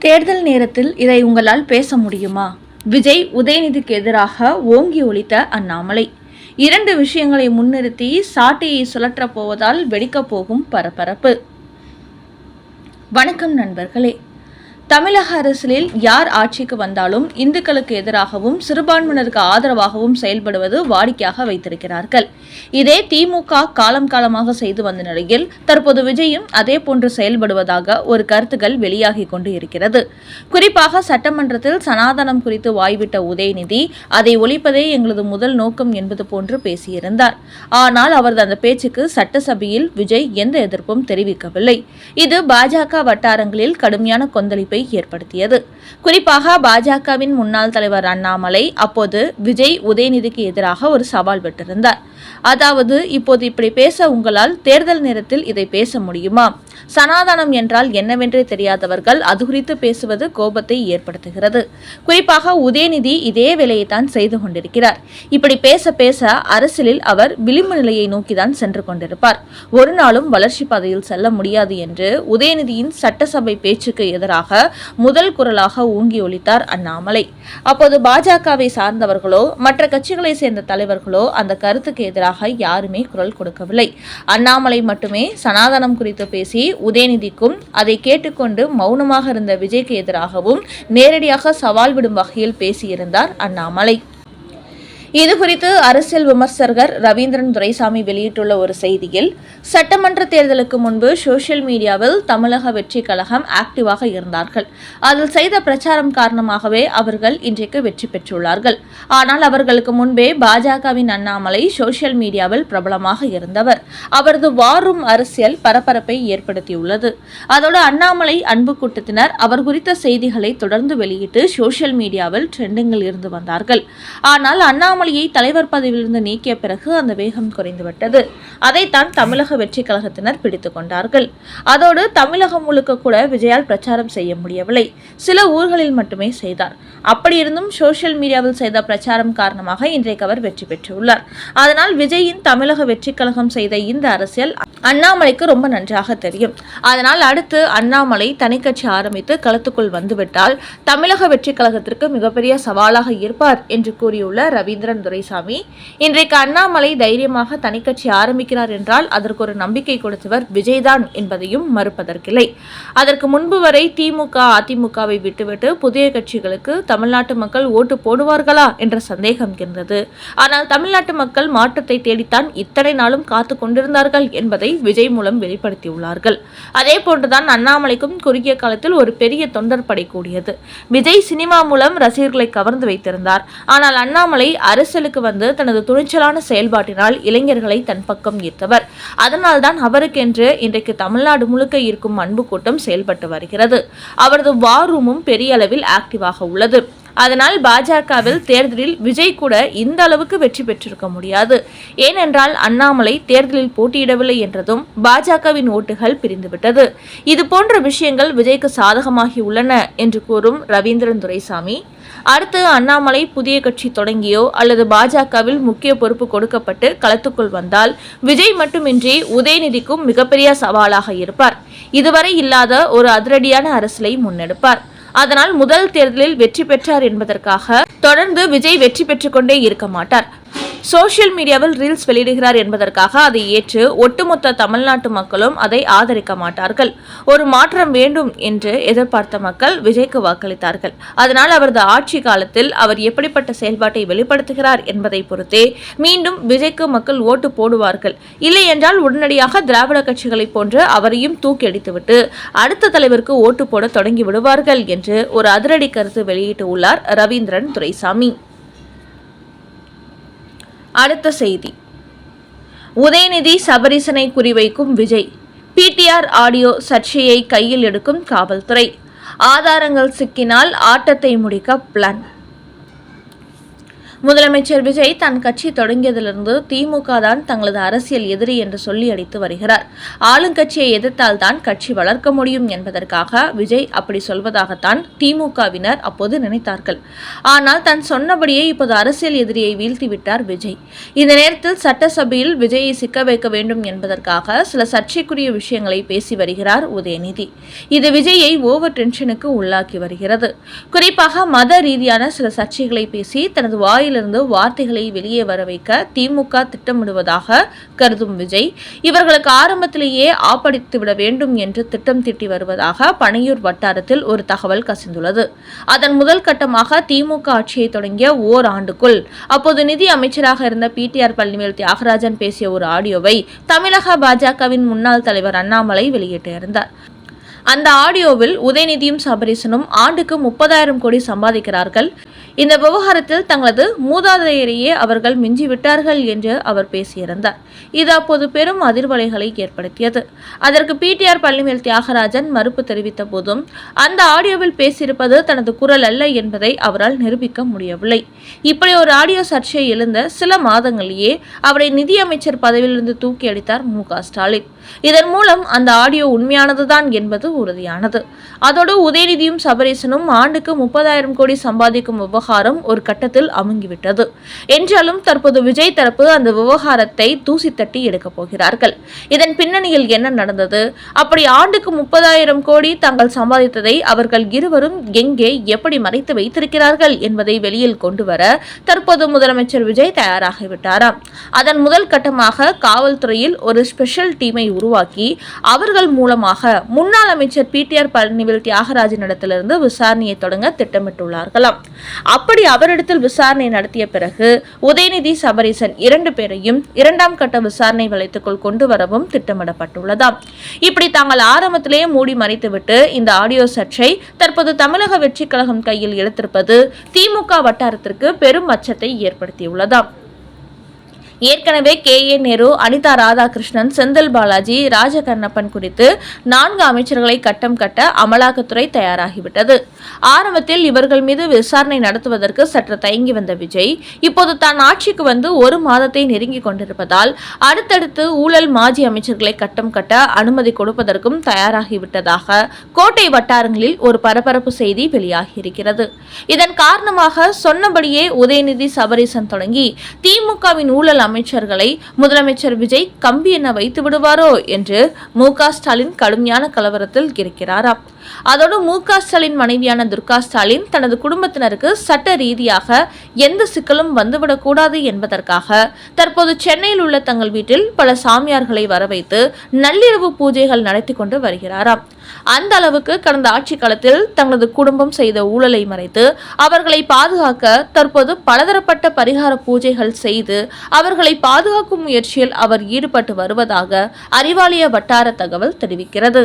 தேர்தல் நேரத்தில் இதை உங்களால் பேச முடியுமா? விஜய் உதயநிதிக்கு எதிராக ஓங்கி ஒலித்த அண்ணாமலை. 2 விஷயங்களை முன்னிறுத்தி சாட்டையை சுழற்றப் போவதால் வெடிக்கப் போகும் பரபரப்பு. வணக்கம் நண்பர்களே. தமிழக அரசியலில் யார் ஆட்சிக்கு வந்தாலும் இந்துக்களுக்கு எதிராகவும் சிறுபான்மையினருக்கு ஆதரவாகவும் செயல்படுவது வாடிக்கையாக வைத்திருக்கிறார்கள். இதே திமுக காலம் காலமாக செய்து வந்த நிலையில் தற்போது விஜயும் அதே போன்று செயல்படுவதாக ஒரு கருத்துக்கள் வெளியாகி கொண்டு இருக்கிறது. குறிப்பாக சட்டமன்றத்தில் சனாதனம் குறித்து வாய்விட்ட உதயநிதி அதை ஒழிப்பதே எங்களது முதல் நோக்கம் என்பது போன்று பேசியிருந்தார். ஆனால் அவரது அந்த பேச்சுக்கு சட்டசபையில் விஜய் எந்த எதிர்ப்பும் தெரிவிக்கவில்லை. இது பாஜக வட்டாரங்களில் கடுமையான கொந்தளிப்பை ஏற்படுத்தியது. குறிப்பாக பாஜகவின் முன்னாள் தலைவர் அண்ணாமலை அப்போது விஜய் உதயநிதிக்கு எதிராக ஒரு சவால் விட்டிருந்தார். அதாவது, இப்போது இப்படி பேச உங்களால் தேர்தல் நேரத்தில் இதை பேச முடியுமா? சனாதனம் என்றால் என்னவென்றே தெரியாதவர்கள் அது குறித்து பேசுவது கோபத்தை ஏற்படுத்துகிறது. குறிப்பாக உதயநிதி இதே வேலையைத்தான் செய்து கொண்டிருக்கிறார். இப்படி பேச பேச அரசியலில் அவர் விளிம்பு நிலையை நோக்கிதான் சென்று கொண்டிருப்பார். ஒரு நாளும் வளர்ச்சி பாதையில் செல்ல முடியாது என்று உதயநிதியின் சட்டசபை பேச்சுக்கு எதிராக முதல் குரலாக ஊங்கி ஒலித்தார் அண்ணாமலை. அப்போது பாஜகவை சார்ந்தவர்களோ மற்ற கட்சிகளை சேர்ந்த தலைவர்களோ அந்த கருத்துக்கு எதிராக யாருமே குரல் கொடுக்கவில்லை. அண்ணாமலை மட்டுமே சனாதனம் குறித்து பேசி உதயநிதிக்கும் அதை கேட்டுக்கொண்டு மௌனமாக இருந்த விஜய்க்கு எதிராகவும் நேரடியாக சவால் விடும் வகையில் பேசியிருந்தார் அண்ணாமலை. இதுகுறித்து அரசியல் விமர்சகர் ரவீந்திரன் துரைசாமி வெளியிட்டுள்ள ஒரு செய்தியில், சட்டமன்ற தேர்தலுக்கு முன்பு சோசியல் மீடியாவில் தமிழக வெற்றி கழகம் ஆக்டிவாக இருந்தார்கள். அதில் செய்த பிரச்சாரம் காரணமாகவே அவர்கள் இன்றைக்கு வெற்றி பெற்றுள்ளார்கள். ஆனால் அவர்களுக்கு முன்பே பாஜகவின் அண்ணாமலை சோசியல் மீடியாவில் பிரபலமாக இருந்தவர். அவரது வாரும் அரசியல் பரபரப்பை ஏற்படுத்தியுள்ளது. அதோடு அண்ணாமலை அன்பு கூட்டத்தினர் அவர் குறித்த செய்திகளை தொடர்ந்து வெளியிட்டு சோசியல் மீடியாவில் ட்ரெண்டிங்கில் இருந்து வந்தார்கள். ஆனால் அண்ணாமலை தலைவர் பதவியிலிருந்து நீக்கிய பிறகு அந்த வேகம் குறைந்துவிட்டது. அதைத்தான் தமிழக வெற்றி கழகத்தினர் பிடித்துக் கொண்டார்கள். அதோடு தமிழகம் முழுக்க கூட விஜயால் பிரச்சாரம் செய்ய முடியவில்லை. சில ஊர்களில் மட்டுமே செய்தார். அப்படி இருந்தும் சோசியல் மீடியாவில் செய்த பிரச்சாரம் காரணமாக இன்றைக்கு அவர் வெற்றி பெற்றுள்ளார். அதனால் விஜயின் தமிழக வெற்றி கழகம் செய்த இந்த அரசியல் அண்ணாமலைக்கு ரொம்ப நன்றாக தெரியும். அதனால் அடுத்து அண்ணாமலை தனிக்கட்சி ஆரம்பித்து களத்துக்குள் வந்துவிட்டால் தமிழக வெற்றி கழகத்திற்கு மிகப்பெரிய சவாலாக இருப்பார் என்று கூறியுள்ள ரவீந்திரன் துரைசாமி, இன்றைக்கு அண்ணாமலை தைரியமாக தனிக்கட்சி ஆரம்பிக்கிறார் என்றால் அதற்கு ஒரு நம்பிக்கை கொடுத்தவர் விஜய்தான் என்பதையும் மறுப்பதற்கில்லை. அதற்கு முன்பு வரை திமுக அதிமுகவை விட்டுவிட்டு புதிய கட்சிகளுக்கு தமிழ்நாட்டு மக்கள் ஓட்டு போடுவார்களா என்ற சந்தேகம் இருந்தது. ஆனால் தமிழ்நாட்டு மக்கள் மாற்றத்தை தேடித்தான் இத்தனை நாளும் காத்து கொண்டிருந்தார்கள் என்பதை விஜய் மூலம் வெளிப்படுத்தியுள்ளார்கள். அதே போன்றுதான் அண்ணாமலைக்கும் குறுகிய காலத்தில் ஒரு பெரிய தொண்டர் படை கூடியது. விஜய் சினிமா மூலம் ரசிகர்களை கவர்ந்து வைத்திருந்தார். ஆனால் அண்ணாமலை அரசியலுக்கு வந்து தனது துணிச்சலான செயல்பாட்டினால் இளைஞர்களை தன் பக்கம் ஈர்த்தவர். அதனால்தான் அவருக்கென்று இன்றைக்கு தமிழ்நாடு முழுக்க இருக்கும் அன்பு கூட்டம் செயல்பட்டு வருகிறது. அவரது வார் ரூமும் பெரிய அளவில் ஆக்டிவாக உள்ளது. அதனால் பாஜகவில் தேர்தலில் விஜய் கூட இந்த அளவுக்கு வெற்றி பெற்றிருக்க முடியாது. ஏனென்றால் அண்ணாமலை தேர்தலில் போட்டியிடவில்லை என்றதும் பாஜகவின் ஓட்டுகள் பிரிந்துவிட்டது. இது போன்ற விஷயங்கள் விஜய்க்கு சாதகமாகி உள்ளன என்று கூறும் ரவீந்திரன் துரைசாமி, அடுத்து அண்ணாமலை புதிய கட்சி தொடங்கியோ அல்லது பாஜகவில் முக்கிய பொறுப்பு கொடுக்கப்பட்டு களத்துக்குள் வந்தால் விஜய் மட்டுமின்றி உதயநிதிக்கும் மிகப்பெரிய சவாலாக இருப்பார். இதுவரை இல்லாத ஒரு அதிரடியான அரசியலை முன்னெடுப்பார். அதனால் முதல் தேர்தலில் வெற்றி பெற்றார் என்பதற்காக தொடர்ந்து விஜய் வெற்றி பெற்றுக் கொண்டே இருக்க மாட்டார். சோசியல் மீடியாவில் ரீல்ஸ் வெளியிடுகிறார் என்பதற்காக அதை ஏற்று ஒட்டுமொத்த தமிழ்நாட்டு மக்களும் அதை ஆதரிக்க மாட்டார்கள். ஒரு மாற்றம் வேண்டும் என்று எதிர்பார்த்த மக்கள் விஜய்க்கு வாக்களித்தார்கள். அதனால் அவரது ஆட்சி காலத்தில் அவர் எப்படிப்பட்ட செயல்பாட்டை வெளிப்படுத்துகிறார் என்பதை பொறுத்தே மீண்டும் விஜய்க்கு மக்கள் ஓட்டு போடுவார்கள். இல்லை என்றால் உடனடியாக திராவிட கட்சிகளை போன்று அவரையும் தூக்கி அடித்துவிட்டு அடுத்த தலைவருக்கு ஓட்டு போட தொடங்கி விடுவார்கள் என்று ஒரு அதிரடி கருத்து வெளியிட்டுள்ளார் ரவீந்திரன் துரைசாமி. அடுத்த செய்தி, உதயநிதி சபரீசனை குறிவைக்கும் விஜய். பிடிஆர் ஆடியோ சர்ச்சையை கையில் எடுக்கும் காவல்துறை. ஆதாரங்கள் சிக்கினால் ஆட்டத்தை முடிக்க பிளான். முதலமைச்சர் விஜய் தன் கட்சி தொடங்கியதிலிருந்து திமுக தான் தங்களது அரசியல் எதிரி என்று சொல்லி அடித்து வருகிறார். ஆளுங்கட்சியை எதிர்த்தால் தான் கட்சி வளர்க்க முடியும் என்பதற்காக விஜய் அப்படி சொல்வதாகத்தான் திமுகவினர் அப்போது நினைத்தார்கள். ஆனால் தன் சொன்னபடியே இப்போது அரசியல் எதிரியை வீழ்த்திவிட்டார் விஜய். இந்த நேரத்தில் சட்டசபையில் விஜயை சிக்க வைக்க வேண்டும் என்பதற்காக சில சர்ச்சைக்குரிய விஷயங்களை பேசி வருகிறார் உதயநிதி. இது விஜயை ஓவர் டென்ஷனுக்கு உள்ளாக்கி வருகிறது. குறிப்பாக மத ரீதியான சில சர்ச்சைகளை பேசி தனது வாயிலிருந்து வார்த்தைகளை வெளியே வர வைக்க திமுக திட்டமிடுவதாக கருதும் விஜய், இவர்களுக்கு ஆரம்பத்திலேயே ஆப்படித்துவிட வேண்டும் என்று திட்டம் தீட்டி வருவதாக பனையூர் வட்டாரத்தில் ஒரு தகவல் கசிந்துள்ளது. அதன் முதல் கட்டமாக திமுக ஆட்சியை தொடங்கிய ஓராண்டுக்குள் அப்போது நிதி அமைச்சராக இருந்த பிடிஆர் பழனிவேல் தியாகராஜன் பேசிய ஒரு ஆடியோவை தமிழக பாஜகவின் முன்னாள் தலைவர் அண்ணாமலை வெளியிட்டிருந்தார். அந்த ஆடியோவில் உதயநிதியும் சபரீசனும் ஆண்டுக்கு 30,000 கோடி சம்பாதிக்கிறார்கள். இந்த விவகாரத்தில் தங்களது மூதாதையரையே அவர்கள் மிஞ்சிவிட்டார்கள் என்று அவர் பேசியிருந்தார். இது அப்போது பெரும் அதிர்வலைகளை ஏற்படுத்தியது. அதற்கு பிடிஆர் பழனிவேல் தியாகராஜன் மறுப்பு தெரிவித்த போதும் அந்த ஆடியோவில் பேசியிருப்பது தனது குரல் அல்ல என்பதை அவரால் நிரூபிக்க முடியவில்லை. இப்படி ஒரு ஆடியோ சர்ச்சை எழுந்த சில மாதங்களிலேயே அவரை நிதியமைச்சர் பதவியிலிருந்து தூக்கி அடித்தார் மு.க. ஸ்டாலின். இதன் மூலம் அந்த ஆடியோ உண்மையானதுதான் என்பது உறுதியானது. அதோடு உதயநிதியும் சபரீசனும் ஆண்டுக்கு 30,000 கோடி சம்பாதிக்கும் விவகாரம் ஒரு கட்டத்தில் அமுங்கிவிட்டது. என்றாலும் தற்போது விஜய் தரப்பு அந்த விவகாரத்தை தூசி தட்டி எடுக்கப் போகிறார்கள். இதன் பின்னணியில் என்ன நடந்தது, அப்படி ஆண்டுக்கு 30,000 கோடி தாங்கள் சம்பாதித்ததை அவர்கள் இருவரும் எங்கே எப்படி மறைத்து வைத்திருக்கிறார்கள் என்பதை வெளியில் கொண்டு வர தற்போது முதலமைச்சர் விஜய் தயாராகிவிட்டாராம். அதன் முதல் கட்டமாக காவல்துறையில் ஒரு ஸ்பெஷல் டீமை உருவாக்கி அவர்கள் மூலமாக முன்னாள் அமைச்சர் பிடிஆர் பழனிவேல் தியாகராஜனிடத்திலிருந்து விசாரணையை தொடங்க திட்டமிட்டுள்ளார்களாம். அப்படி அவரிடத்தில் விசாரணை நடத்திய பிறகு உதயநிதி சபரீசன் 2 பேரையும் 2ஆம் கட்ட விசாரணை வளையத்துக்குள் கொண்டு வரவும் திட்டமிடப்பட்டுள்ளதாம். இப்படி தாங்கள் ஆரம்பத்திலேயே மூடி மறைத்துவிட்டு இந்த ஆடியோ சர்ச்சை தற்போது தமிழக வெற்றி கழகம் கையில் எடுத்திருப்பது திமுக வட்டாரத்திற்கு பெரும் அச்சத்தை ஏற்படுத்தியுள்ளதாம். ஏற்கனவே கே.ஏ. நேரு, அனிதா ராதாகிருஷ்ணன், செந்தில் பாலாஜி, ராஜகண்ணப்பன் குறித்து 4 அமைச்சர்களை கட்டம் கட்ட அமலாக்கத்துறை தயாராகிவிட்டது. ஆரம்பத்தில் இவர்கள் மீது விசாரணை நடத்துவதற்கு சற்று தயங்கி வந்த விஜய் இப்போது தான் ஆட்சிக்கு வந்து 1 மாதத்தை நெருங்கிக் கொண்டிருப்பதால் அடுத்தடுத்து ஊழல் மாஜி அமைச்சர்களை கட்டம் கட்ட அனுமதி கொடுப்பதற்கும் தயாராகிவிட்டதாக கோட்டை வட்டாரங்களில் ஒரு பரபரப்பு செய்தி வெளியாகியிருக்கிறது. இதன் காரணமாக சொன்னபடியே உதயநிதி சபரீசன் தொடங்கி திமுகவின் ஊழல் அமைச்சர்களை முதலமைச்சர் விஜய் கம்பி என வைத்து விடுவாரோ என்று மு.க. ஸ்டாலின் கடுமையான கலவரத்தில் இருக்கிறாராம். அதோடு மு.க. ஸ்டாலின் மனைவியான துர்கா ஸ்டாலின் தனது குடும்பத்தினருக்கு சட்ட ரீதியாக எந்த சிக்கலும் வந்துவிடக்கூடாது என்பதற்காக தற்போது சென்னையில் உள்ள தங்கள் வீட்டில் பல சாமியார்களை வரவைத்து நள்ளிரவு பூஜைகள் நடத்தி கொண்டு வருகிறாராம். அந்த அளவுக்கு கடந்த ஆட்சி காலத்தில் தங்களது குடும்பம் செய்த ஊழலை மறைத்து அவர்களை பாதுகாக்க தற்போது பலதரப்பட்ட பரிகார பூஜைகள் செய்து அவர்களை பாதுகாக்கும் முயற்சியில் அவர் ஈடுபட்டு வருவதாக அறிவாலய வட்டார தகவல் தெரிவிக்கிறது.